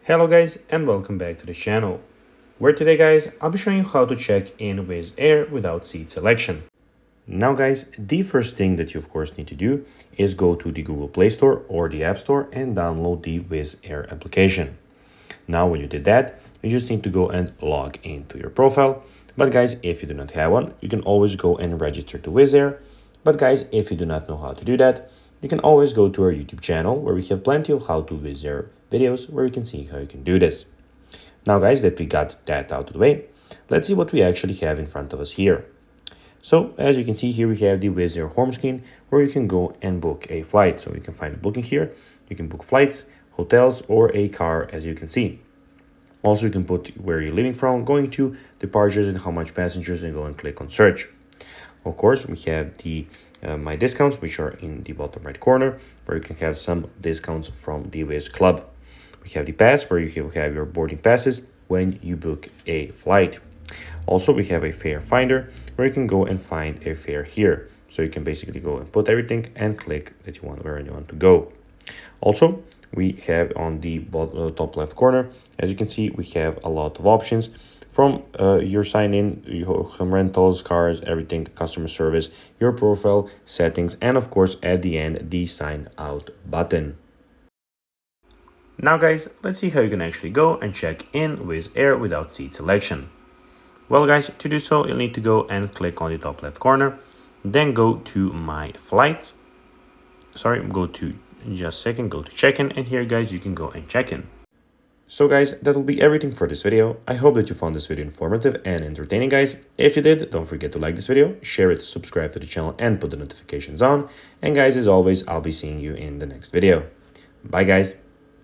Hello guys and welcome back to the channel, where today guys I'll be showing you how to check in Wizz Air without seat selection. Now guys, the first thing that you of course need to do is go to the Google Play Store or the App Store and download the Wizz Air application. Now when you did that, you just need to go and log into your profile. But guys, if you do not have one, you can always go and register to Wizz Air. But guys, if you do not know how to do that, you can always go to our YouTube channel where we have plenty of how to Wizz Air videos where you can see how you can do this. Now guys, that we got that out of the way, let's see what we actually have in front of us here. So as you can see here, we have the Wizz Air home screen where you can go and book a flight. So you can find booking here. You can book flights, hotels, or a car, as you can see. Also, you can put where you're leaving from, going to, departures, and how much passengers, and go and click on search. Of course, we have the My Discounts, which are in the bottom right corner, where you can have some discounts from the Wizz Club. We have the Pass, where you have your boarding passes when you book a flight. Also, we have a fare finder, where you can go and find a fare here. So you can basically go and put everything and click that you want where you want to go. Also, we have on the top left corner, as you can see, we have a lot of options from your sign in, your rentals, cars, everything, customer service, your profile, settings, and of course at the end, the sign out button. Now guys, let's see how you can actually go and check in Wizz Air without seat selection. Well guys, to do so, you'll need to go and click on the top left corner, then go to My Flights. Go to check-in, and here guys, you can go and check in. So guys, that will be everything for this video. I hope that you found this video informative and entertaining guys. If you did, don't forget to like this video, share it, subscribe to the channel, and put the notifications on. And guys, as always, I'll be seeing you in the next video. Bye guys.